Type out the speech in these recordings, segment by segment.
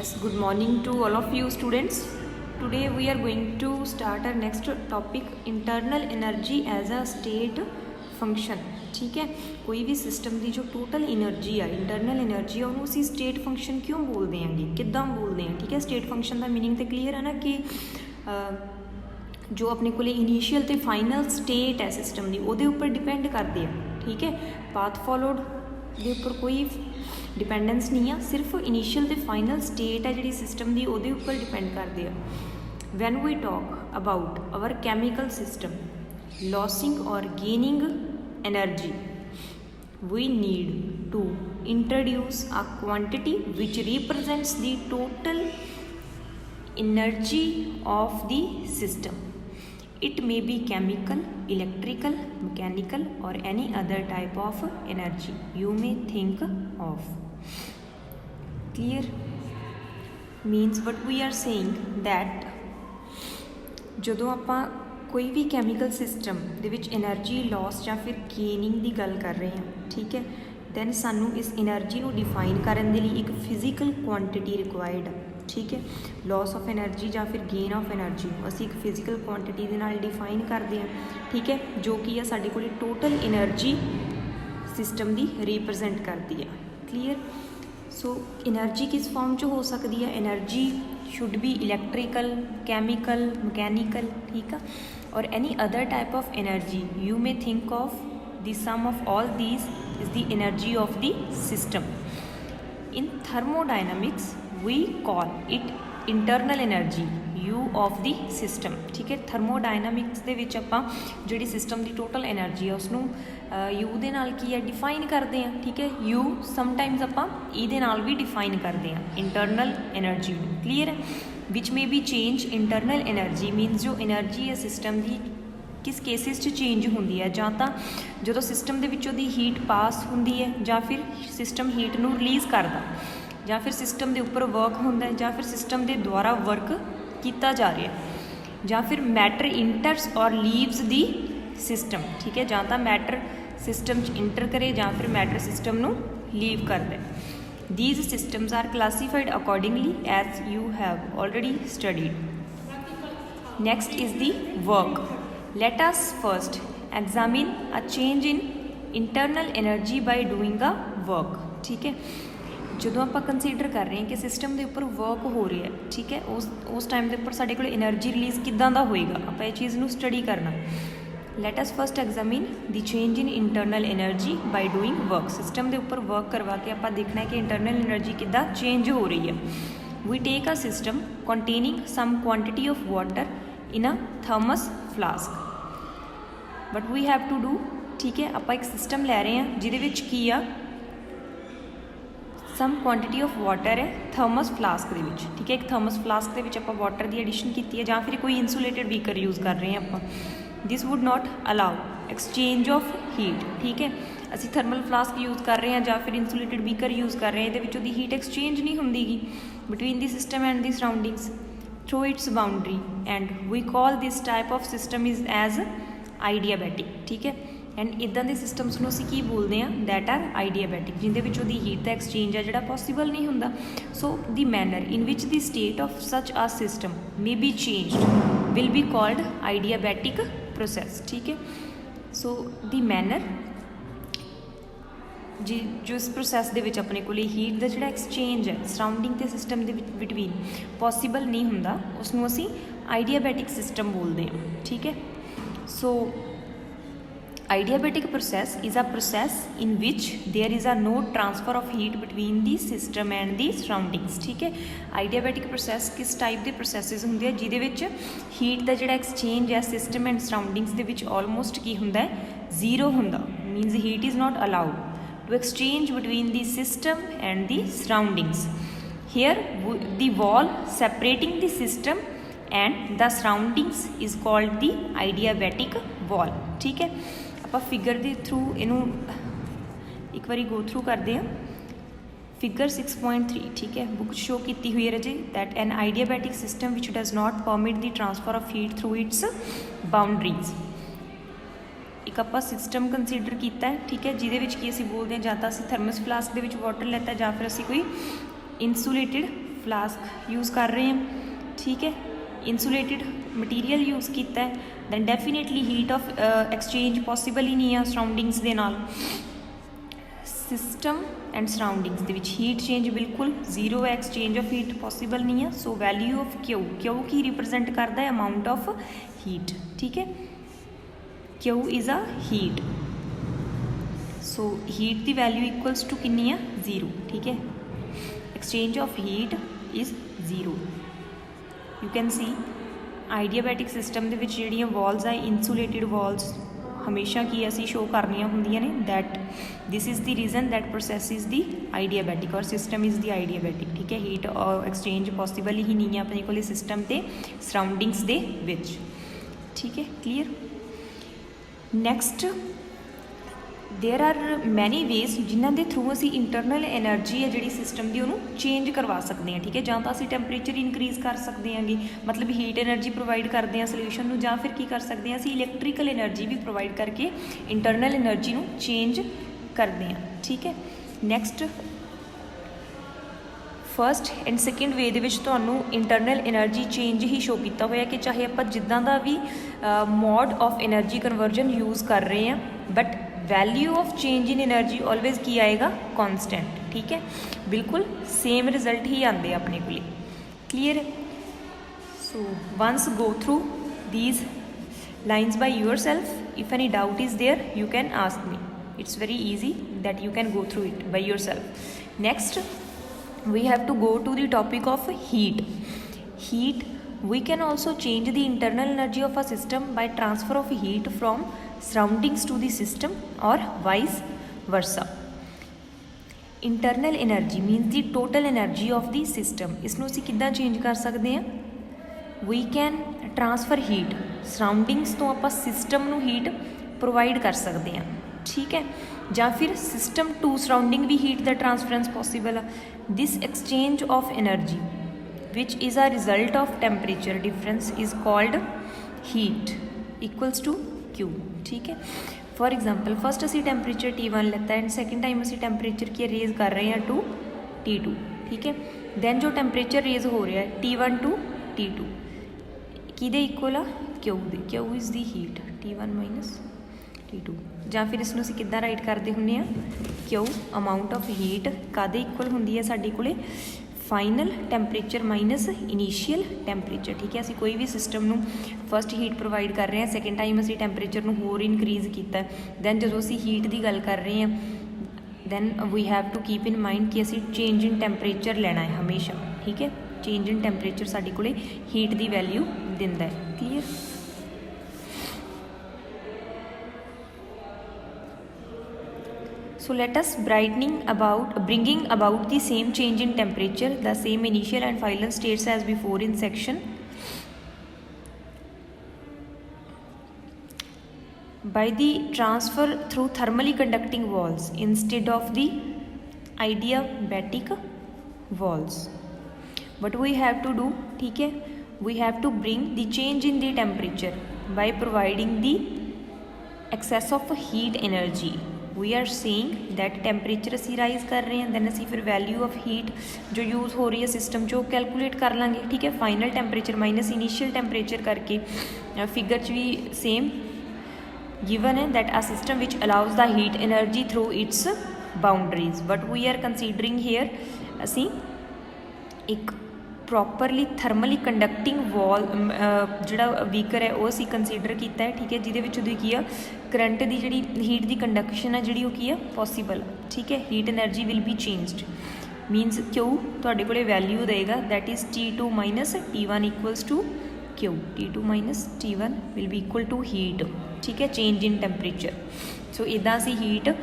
Yes, good morning to all of you students. Today we are going to start our next topic, internal energy as a state function. ठीक है, कोई भी system की जो total energy आ internal energy है उन्होंने असी state function क्यों बोलते हैं जी, किद्दां बोलते हैं। ठीक है, स्टेट फंक्शन का मीनिंग तो क्लीयर है ना कि जो अपने को इनीशियल तो फाइनल स्टेट है सिस्टम की वो उपर डिपेंड करते हैं। ठीक है, पाथ फॉलोड के उपर कोई डिपेंडेंस नहीं है, सिर्फ इनीशियल तो फाइनल स्टेट है जी सिस्टम की वो उपर डिपेंड करते हैं। When we talk about our chemical system losing और gaining energy, we need to introduce a quantity which represents the total energy of the system. It may be chemical, electrical, mechanical or any other type of energy you may think of. Clear? Means what we are saying that ਜਦੋਂ ਆਪਾਂ कोई भी chemical system ਦੇ ਵਿੱਚ energy loss ਜਾਂ फिर gaining ਦੀ ਗੱਲ कर रहे हैं। ठीक है, दैन सानू इस एनर्जी ਨੂੰ डिफाइन ਕਰਨ ਦੇ ਲਈ ਇੱਕ ਫਿਜ਼ੀਕਲ ਕੁਆਂਟੀਟੀ ਰਿਕੁਆਇਰਡ ਹੈ। ठीक है, लॉस ऑफ एनर्जी ਜਾਂ फिर गेन ऑफ एनर्जी ਨੂੰ ਅਸੀਂ ਇੱਕ ਫਿਜ਼ੀਕਲ ਕੁਆਂਟੀਟੀ ਦੇ ਨਾਲ डिफाइन ਕਰਦੇ ਹਾਂ। ठीक है, जो कि है ਸਾਡੇ ਕੋਲ टोटल एनर्जी सिस्टम ਦੀ रिप्रजेंट करती है। क्लीयर? सो एनर्जी किस फॉर्म च हो सकती है? Energy should be electrical, chemical, mechanical. ठीक है, और any other type of energy you may think of the sum of all these is the energy of the system. In thermodynamics we call it internal energy U of the system. ठीक है, thermodynamics दे विच आपां जिहड़ी system की total energy है उसनूं you they नाल की है डिफाइन करते हैं। ठीक है, यू समटाइम्स आपां ई दे नाल भी डिफाइन करते हैं इंटरनल एनर्जी। क्लीयर है? Which may be change internal energy means जो एनर्जी है सिस्टम की किस केसिस च चेंज होंदी है, जां तां जदों सिस्टम दे विचों दी हीट पास होंदी है, जां फिर सिस्टम हीट नूं रिलीज़ करदा, जां फिर सिस्टम दे उपर वर्क होंदा है, जां फिर सिस्टम दे द्वारा वर्क किया जा रहा है, जां फिर मैटर इंटरस और लीव्स दी सिस्टम। ठीक है, जां तां मैटर सिस्टम च इंटर करे जां फिर मैटर सिस्टम नूं लीव कर दे। These systems are classified accordingly as you have already studied. Next is the work. Let us first examine a change in internal energy by doing a work. ठीक है, ਜਦੋਂ ਆਪਾਂ consider ਕਰ ਰਹੇ ਹਾਂ ਕਿ ਸਿਸਟਮ ਦੇ ਉੱਪਰ ਵਰਕ ਹੋ ਰਿਹਾ ਹੈ। ਠੀਕ ਹੈ, ਉਸ ਟਾਈਮ ਦੇ ਉੱਪਰ ਸਾਡੇ ਕੋਲ એનર્ਜੀ ਰਿਲੀਜ਼ ਕਿੱਦਾਂ ਦਾ ਹੋਏਗਾ, ਆਪਾਂ ਇਹ ਚੀਜ਼ ਨੂੰ ਸਟੱਡੀ ਕਰਨਾ। Let us first examine the change in internal energy by doing work. System ਦੇ ਉੱਪਰ ਵਰਕ ਕਰਵਾ ਕੇ ਆਪਾਂ ਦੇਖਣਾ ਹੈ ਕਿ ਇੰਟਰਨਲ એનર્ਜੀ ਕਿੱਦਾਂ ਚੇਂਜ ਹੋ ਰਹੀ ਹੈ। We take a system containing some quantity of water in a thermos flask. But we have to do. ਠੀਕ ਹੈ, ਆਪਾਂ ਇੱਕ ਸਿਸਟਮ ਲੈ ਰਹੇ ਹਾਂ ਜਿਹਦੇ ਵਿੱਚ ਕੀ ਆ सम कुआंटिटी ऑफ वाटर है थर्मस फ्लास्क दे विच। ठीक है, एक थर्मस फ्लास्क दे विच आपां वाटर की एडिशन की है, जां फिर कोई इंसुलेटेड बीकर यूज़ कर रहे हैं आपां। This would not allow exchange of heat. ठीक है, असी थर्मल फ्लास्क यूज़ कर रहे हैं जां फिर इंसुलेटेड बीकर यूज़ कर रहे हैं, ये विचों दी हीट एक्सचेंज नहीं होंदी गी between the system and the surroundings through its boundary, and we call this type of system is as adiabatic. ठीक है, एंड इदां दे सिस्टम्स नूं असीं की बोलते हैं, दैट आर आइडियाबैटिक, जिंदे विचों दी हीट दा एक्सचेंज है जिहड़ा पॉसीबल नहीं हुंदा। So the manner in which the state of such a system may be changed will be called adiabatic process. ठीक है, सो द मैनर जी जो इस प्रोसैस दे विच अपने कोल हीट दा जिहड़ा एक्सचेंज है सराउंडिंग ते सिस्टम दे बिटवीन पॉसीबल नहीं हुंदा, उसनूं असीं आइडियाबैटिक सिस्टम बोलते हैं। ठीक है, सो adiabatic process is a process in which there is a no transfer of heat between the system and the surroundings. ठीक है, adiabatic process किस टाइप के processes होंगे है जिहदे विच हीट का जिहड़ा एक्सचेंज है सिस्टम एंड सराउंडिंग्स दे विच ऑलमोस्ट की हुंदा है, जीरो हुंदा। Means heat is not allowed to exchange between the system and the surroundings. Here the wall separating the system and the surroundings is called the adiabatic wall. ठीक है, ਆਪਾਂ figure ਦੇ ਥਰੂ ਇਹਨੂੰ ਇੱਕ ਵਾਰੀ ਗੋ ਥਰੂ ਕਰਦੇ ਹਾਂ। Figure 6.3 ਠੀਕ ਹੈ, ਬੁੱਕ ਸ਼ੋ ਕੀਤੀ ਹੋਈ ਹੈ ਰਜੇ that an adiabatic system which does not permit the transfer of heat through its boundaries. ਇੱਕ ਆਪਾਂ ਸਿਸਟਮ ਕੰਸੀਡਰ ਕੀਤਾ ਹੈ। ਠੀਕ ਹੈ, ਜਿਹਦੇ ਵਿੱਚ ਕੀ ਅਸੀਂ ਬੋਲਦੇ ਹਾਂ ਜਾਂ ਤਾਂ ਅਸੀਂ ਥਰਮਸ ਫਲਾਸਕ ਦੇ ਵਿੱਚ ਵਾਟਰ ਲੈਤਾ ਜਾਂ ਫਿਰ ਅਸੀਂ ਕੋਈ इंसुलेटिड फ्लास्क यूज़ कर रहे हैं, ठीक है, इंसुलेटेड मटीरियल यूज़ किया है, then definitely heat of exchange possible ही नहीं है सराउंडिंग्स दे नाल। सिस्टम एंड सराउंडिंग्स दे विच हीट चेंज बिल्कुल जीरो है, एक्सचेंज ऑफ हीट पॉसीबल नहीं है। So value of Q, Q की रिप्रजेंट करता है अमाउंट ऑफ हीट, ठीक है, Q is a heat. So heat की वैल्यू इक्वल्स टू कितनी है, जीरो, ठीक है, exchange of heat is zero. You can see आइडियाबैटिक system दे विच जिहड़ियां वॉल्स है इंसुलेटेड वॉल्स हमेशा की असी शो करनियां हुंदियां ने, that this is the reason that process is the adiabatic और सिस्टम इज़ दी आइडियाबैटिक, ठीक है। हीट और एक्सचेंज पॉसीबल ही नहीं है अपने कोले सिस्टम ते सराउंडिंग्स दे विच, ठीक है, clear. Next there are many ways जिन्हां दे थ्रू असी इंटरनल एनर्जी है जिहड़ी सिस्टम की उन्होंने चेंज करवा सकते हैं, ठीक है। जां तां असी टैंपरेचर इनक्रीज़ कर सकते हैं, मतलब हीट एनर्जी प्रोवाइड करते हैं सोल्यूशन नूं, जां फिर की कर सकते हैं असी इलैक्ट्रिकल एनर्जी भी प्रोवाइड करके इंटरनल एनर्जी नूं चेंज करते हैं, ठीक है। नैक्सट फस्ट एंड सैकेंड वे दे विच तुहानूं इंटरनल एनर्जी चेंज ही शो किया होया कि चाहे आपां जिद्दां दा भी mode of energy conversion use कर रहे हैं, but value of change in energy always की आएगा, कॉन्सटेंट, ठीक है, बिल्कुल सेम रिजल्ट ही आते अपने को, क्लीयर है। So once go through these lines by yourself, if any doubt is there you can ask me, it's very easy that you can go through it by yourself. Next we have to go to the topic of heat. We can also change the internal energy of a system by transfer of heat from surroundings to the system or vice versa. Internal energy means the total energy of the system. इसनों ਅਸੀਂ किद्दां change कर सकते हैं, we can transfer heat surroundings ਤੋਂ ਆਪਾਂ system ਨੂੰ heat provide कर सकते हैं, ठीक है, ਜਾਂ फिर सिस्टम टू सराउंडिंग भी हीट का ट्रांसफरेंस पॉसीबल है। This exchange of energy which is a result of temperature difference is called heat equals to Q, ठीक है। फॉर एग्जाम्पल फस्ट असी टैंपरेचर T1 लेता है एंड सैकेंड टाइम असी temperature की रेज कर रहे हैं टू T2, ठीक है। दैन जो टैंपरेचर रेज हो रहा है T1 टू T2 किहदे इक्वल आ, क्यू दे, Q is the heat T1 minus T2, ਜਾਂ ਫਿਰ ਇਸ ਨੂੰ ਅਸੀਂ ਕਿੱਦਾਂ ਰਾਈਟ ਕਰਦੇ ਹੁੰਦੇ ਆ, ਕਿਉਂ ਅਮਾਊਂਟ ਆਫ ਹੀਟ ਕਾਦੇ ਇਕੁਅਲ ਹੁੰਦੀ ਹੈ ਸਾਡੇ ਕੋਲੇ, final temperature minus initial temperature, ਠੀਕ ਹੈ। ਅਸੀਂ ਕੋਈ ਵੀ ਸਿਸਟਮ ਨੂੰ ਫਸਟ ਹੀਟ ਪ੍ਰੋਵਾਈਡ ਕਰ ਰਹੇ ਹਾਂ, ਸੈਕਿੰਡ ਟਾਈਮ ਅਸੀਂ ਟੈਂਪਰੇਚਰ ਨੂੰ ਹੋਰ ਇਨਕਰੀਜ਼ ਕੀਤਾ, ਦੈਨ ਜਦੋਂ ਅਸੀਂ ਹੀਟ ਦੀ ਗੱਲ ਕਰ ਰਹੇ ਹਾਂ then we have to keep in mind ਕਿ ਅਸੀਂ ਚੇਂਜ ਇਨ ਟੈਂਪਰੇਚਰ ਲੈਣਾ ਹੈ ਹਮੇਸ਼ਾ, ਠੀਕ ਹੈ। ਚੇਂਜ ਇਨ ਟੈਂਪਰੇਚਰ ਸਾਡੇ ਕੋਲੇ ਹੀਟ ਦੀ ਵੈਲਿਊ ਦਿੰਦਾ ਹੈ, clear. So let us bringing about the same change in temperature, the same initial and final states as before in section. By the transfer through thermally conducting walls instead of the adiabatic walls. What we have to do, ठीक है, we have to bring the change in the temperature by providing the excess of heat energy. We are saying that temperature ਅਸੀਂ rise ਕਰ ਰਹੇ ਹਾਂ, then ਅਸੀਂ ਫਿਰ value of heat ਜੋ use ਹੋ ਰਹੀ ਹੈ ਸਿਸਟਮ 'ਚ ਉਹ ਕੈਲਕੂਲੇਟ ਕਰ ਲਾਂਗੇ, ਠੀਕ ਹੈ। Final temperature minus initial temperature ਕਰਕੇ ਫਿਗਰ 'ਚ ਵੀ ਸੇਮ ਗਿਵਨ ਹੈ that a system which allows the heat energy through its boundaries. What we are considering here, ਅਸੀਂ ਇੱਕ ਪ੍ਰੋਪਰਲੀ ਥਰਮਲੀ ਕੰਡਕਟਿੰਗ ਵਾਲ ਜਿਹੜਾ ਵੀਕਰ ਹੈ ਉਹ ਅਸੀਂ ਕੰਸੀਡਰ ਕੀਤਾ ਹੈ, ਠੀਕ ਹੈ, ਜਿਹਦੇ ਵਿੱਚ ਉਹਦੀ ਕੀ ਆ ਕਰੰਟ ਦੀ ਜਿਹੜੀ ਹੀਟ ਦੀ ਕੰਡਕਸ਼ਨ ਹੈ ਜਿਹੜੀ ਉਹ ਕੀ ਆ ਪੋਸੀਬਲ, ਠੀਕ ਹੈ। Heat energy will be changed means Q ਤੁਹਾਡੇ ਕੋਲੇ ਵੈਲਿਊ ਦੇਗਾ that is T2 minus T1 equals to Q, T2 minus T1 will be equal to heat, ਠੀਕ ਹੈ, ਚੇਂਜ ਇਨ ਟੈਂਪਰੇਚਰ। ਸੋ ਇੱਦਾਂ ਅਸੀਂ ਹੀਟ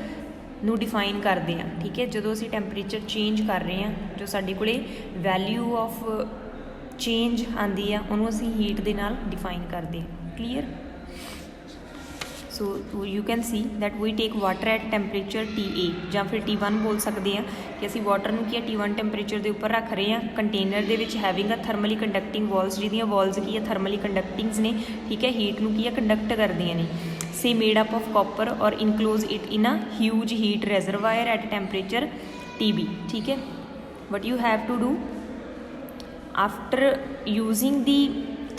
ਨੂੰ ਡਿਫਾਈਨ ਕਰਦੇ ਹਾਂ, ਠੀਕ ਹੈ। ਜਦੋਂ ਅਸੀਂ ਟੈਂਪਰੇਚਰ ਚੇਂਜ ਕਰ ਰਹੇ ਹਾਂ ਜੋ ਸਾਡੇ ਕੋਲੇ ਵੈਲਿਊ ਆਫ ਚੇਂਜ ਆਉਂਦੀ ਆ ਉਹਨੂੰ ਅਸੀਂ ਹੀਟ ਦੇ ਨਾਲ ਡਿਫਾਈਨ ਕਰਦੇ ਹਾਂ, clear. So you can see that we take water at temperature TA ਜਾਂ ਫਿਰ T1 ਬੋਲ ਸਕਦੇ ਹਾਂ ਕਿ ਅਸੀਂ ਵਾਟਰ ਨੂੰ ਕੀ ਹੈ T1 ਟੈਂਪਰੇਚਰ ਦੇ ਉੱਪਰ ਰੱਖ ਰਹੇ ਹਾਂ ਕੰਟੇਨਰ ਦੇ ਵਿੱਚ having a thermally conducting walls, ਜਿਹਦੀਆਂ ਵਾਲਸ ਕੀ ਹੈ ਥਰਮਲੀ ਕੰਡਕਟਿੰਗਸ ਨੇ, ਠੀਕ ਹੈ, ਹੀਟ ਨੂੰ ਕੀ ਹੈ ਕੰਡਕਟ ਕਰਦੀਆਂ ਨੇ। say made up of copper or enclose it in a huge heat reservoir at temperature TB, ठीक है। what you have to do, after using the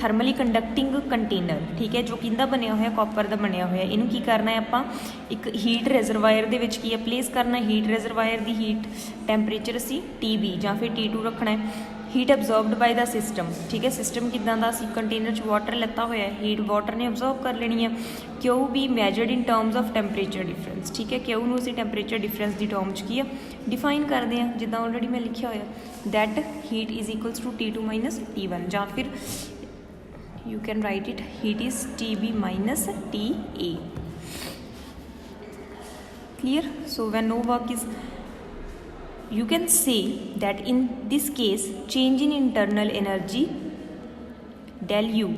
thermally conducting container, ठीक है, जो किंदा बनया होया, कॉपर का बनया होया, इनू की करना है आपां एक हीट रिजरवायर दे विच की प्लेस करना है। हीट रिजरवायर की हीट टैंपरेचर असी TB या फिर T2 रखना है। हीट अब्जॉर्बड बाय द सिस्टम, ठीक है, सिस्टम किदां दा असी कंटेनर च वाटर लैता होया है, हीट वाटर ने अब्जॉर्ब कर लेनी है। Q be measured in terms of temperature difference, ठीक है, क्यू नूं असी टैंपरेचर डिफरेंस की टर्म च की है डिफाइन करते हैं, जिद्दां ऑलरेडी मैं लिखिया होया that heat is equals to T2 minus T1, या फिर you can write it heat is TB minus TA. Clear? So when no work is, you can say that in this case change in internal energy del U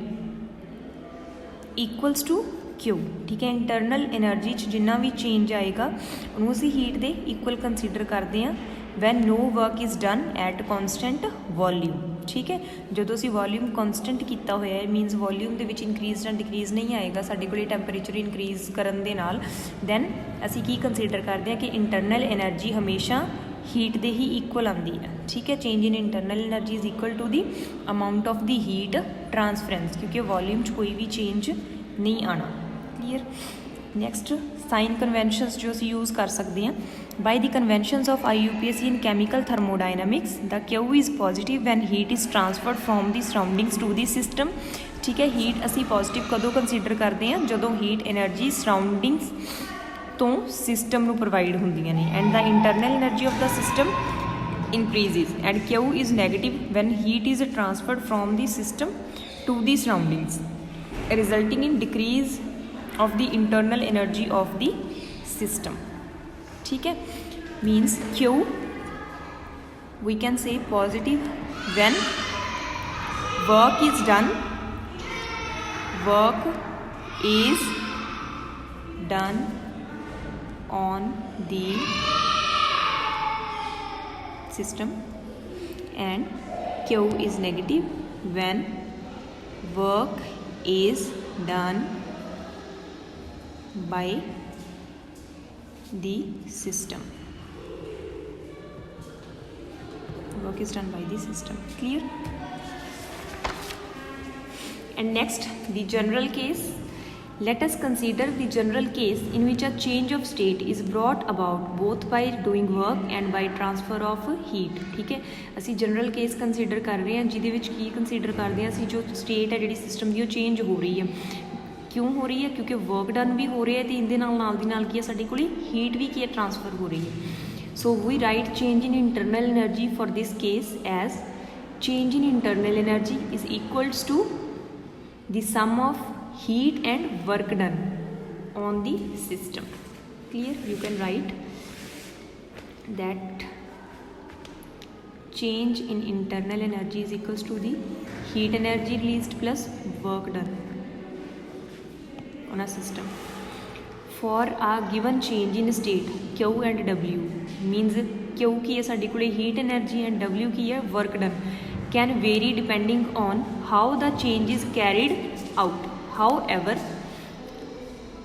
equals to Q, ठीक है। Internal energy जिन्ना भी change आएगा उन्होंने असी heat दे equal consider करते हैं when no work is done at constant volume, ठीक है। जो असी वॉल्यूम कॉन्सटेंट किया हुआ है मीनस वॉल्यूम के इनक्रीज या डिक्रीज नहीं आएगा साढ़े को टैंपरेचर इनक्रीज करन दे नाल, दैन असी की कंसीडर करते हैं कि इंटरनल एनर्जी हमेशा हीट दे ही इक्वल आती है, ठीक है। Change in internal energy is equal to the amount of the heat transference, क्योंकि वॉल्यूम कोई भी चेंज नहीं आना। क्लीयर? नैक्सट साइन कन्वेंशनस जो असी यूज़ कर सकते हैं by the conventions of IUPAC in chemical thermodynamics the Q is positive when heat is transferred from the surroundings to the system, ठीक है। हीट असी पॉजिटिव कदों कंसीडर करते हैं जदों हीट एनर्जी सराउंडिंग्स तो सिस्टम नूं प्रोवाइड होंदियां ने and the internal energy of the system increases and Q is negative when heat is transferred from the system to the surroundings resulting in decrease of the internal energy of the system, ठीक है। means Q we can say positive when work is done on the system, and Q is negative when work is done by the system. Work is done by the system. Clear? And next, the general case. Let us consider the general case in which a change of state is brought about both by doing work and by transfer of heat, ठीक है। असी general case consider कर रहे हैं जिहदे विच की consider करते हैं असी जो स्टेट है जिहड़ी सिस्टम की चेंज हो रही है। क्यों हो रही है? क्योंकि वर्क डन भी हो रहा है तो इनके नाल दी नाल की है साडे कोल हीट भी की है ट्रांसफर हो रही है। So we write change in internal energy for this case as change in internal energy is equals to the sum of heat and work done on the system. Clear? You can write that change in internal energy is equals to the heat energy released plus work done on a system for a given change in state Q and W, means Q की है साडी कोले heat energy and W की है work done, can vary depending on how the change is carried out. However,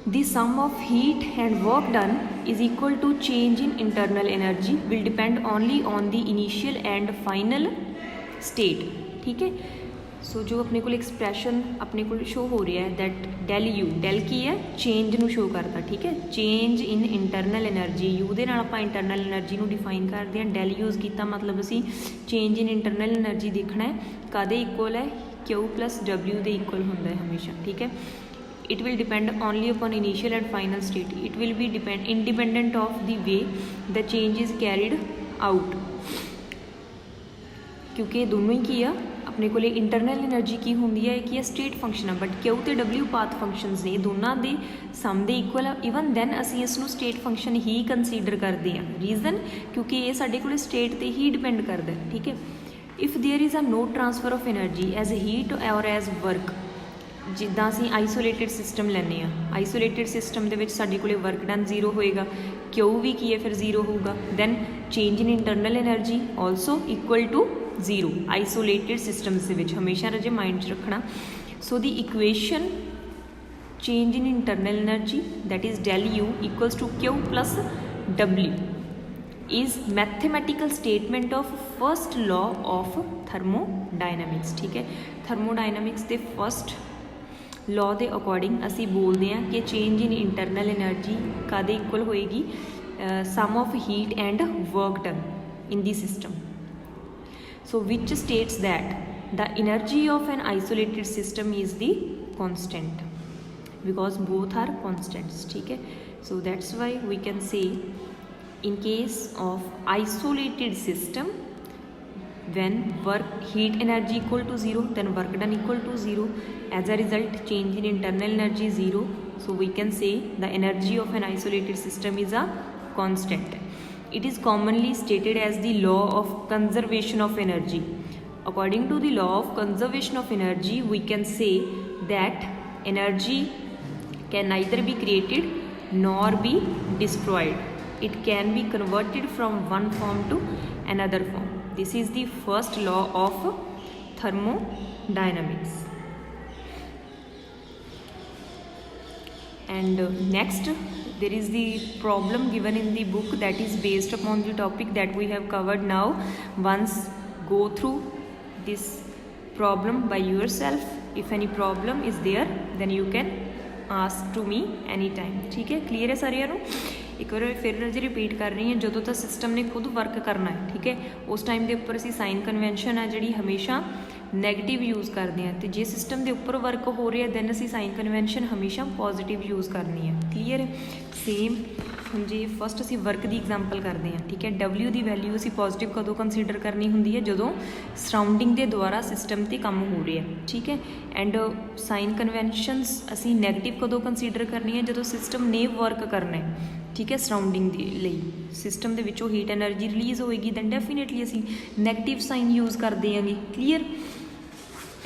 the sum of heat and work done is equal to change in internal energy will depend only on the initial and final state, ठीक है। सो जो अपने को expression अपने को show हो रहा है दैट डेल यू, डेल की है चेंज नू शो करता, ठीक है। Change in internal energy you they नाल आपां इंटरनल एनर्जी नू डिफाइन करते हैं। डेल यूज़ किया मतलब असी चेंज इन इंटरनल एनर्जी देखना है कादे इक्वल है Q प्लस W दे इक्वल होंदा है हमेशा, ठीक है। It will depend only upon initial and final state, it will be depend independent of the way the change is carried out, क्योंकि दोनों ही की है अपने को इंटरनल एनर्जी की होंगी है कि स्टेट फंक्शन है बट Q तो W पाथ फंक्शनस ने दोनों के सम दे इक्वल है। ईवन दैन असी इसनूं स्टेट फंक्शन ही कंसीडर करते हैं। रीजन क्योंकि ये साडे कोल स्टेट ते ही डिपेंड करता है, ठीक है। If there is a no transfer of energy as heat और एज वर्क, जिद्दां असीं आइसोलेटेड सिस्टम लैने आ, आइसोलेटेड सिस्टम दे विच साडे कोल वर्क डन जीरो होएगा, Q भी की है फिर जीरो होगा, then change in internal energy also equal to zero isolated systems के हमेशा रजे माइंड च रखना। So the equation change in internal energy that is del U equals to Q plus W, is mathematical statement of first law of thermodynamics. ठीक है, thermodynamics के first law के according असी बोलते हैं कि चेंज इन इंटरनल एनर्जी कादे equal होएगी, sum of heat and work done in the system. So which states that the energy of an isolated system is the constant because both are constants. ठीक है, so that's why we can say in case of isolated system, when work heat energy equal to 0, then work done equal to 0. As a result, change in internal energy 0. So we can say the energy of an isolated system is a constant. It is commonly stated as the law of conservation of energy. According to the law of conservation of energy, we can say that energy can neither be created nor be destroyed. It can be converted from one form to another form. This is the first law of thermodynamics. And next there is the problem given in the book that is based upon the topic that we have covered now. Once go through this problem by yourself. If any problem is there then you can ask to me anytime. ठीक है, clear है सारिਆਂ ਨੂੰ? एक बार फिर जी repeat कर रही हैं, जो तो सिस्टम ने खुद वर्क करना है, ठीक है, उस टाइम के उपर असी साइन कन्वेंशन है जी हमेशा नैगेटिव यूज़ करते हैं, तो जे सिस्टम के उपर वर्क हो रहा है दैन असी साइन कन्वेंशन हमेशा पॉजिटिव यूज़ करनी है। क्लीयर है? सेम हम जी फस्ट असी वर्क की एग्जाम्पल करते हैं, ठीक है, W की वैल्यू असी पॉजिटिव कदों कंसीडर करनी होंगी है, जो सराउंडिंग के द्वारा सिस्टम से काम हो रहा है। ठीक है, एंड साइन कन्वेंशनस असी नैगेटिव कदों कंसीडर करनी है, जो सिस्टम ने वर्क करना है। ठीक है, सराउंडिंग के लिए सिस्टम के विचों हीट एनर्जी रिलीज़ होएगी दैन डेफिनेटली असी नैगेटिव साइन यूज़ कर देंगे। क्लीयर?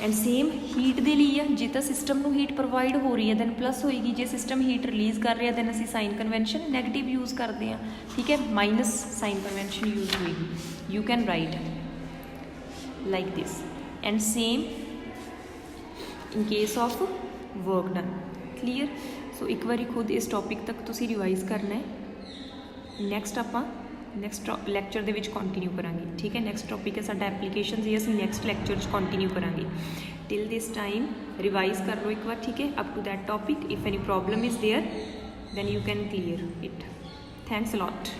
एंड सेम हीट के लिए है, जे तो सिस्टम में हीट प्रोवाइड हो रही है दैन प्लस होएगी, जे सिस्टम हीट रिलीज़ कर रहा है दैन असी साइन कन्वेंशन नैगेटिव यूज़ करते हैं। ठीक है, माइनस साइन कन्वेंशन यूज़ होएगी। You can write like this. And same in case of work done. Clear? So एक बार खुद इस टॉपिक तक तुसी रिवाइज करना है। नैक्सट आपां नैक्सट लैक्चर दे विच कंटिन्यू करांगे। ठीक है, नैक्सट टॉपिक है साडा एप्लीकेशन जी, असीं नैक्सट लैक्चर च कंटिन्यू करांगे। टिल दिस टाइम रिवाइज कर लो एक बार। ठीक है, up to that topic. If any problem is there then you can clear it. Thanks a lot.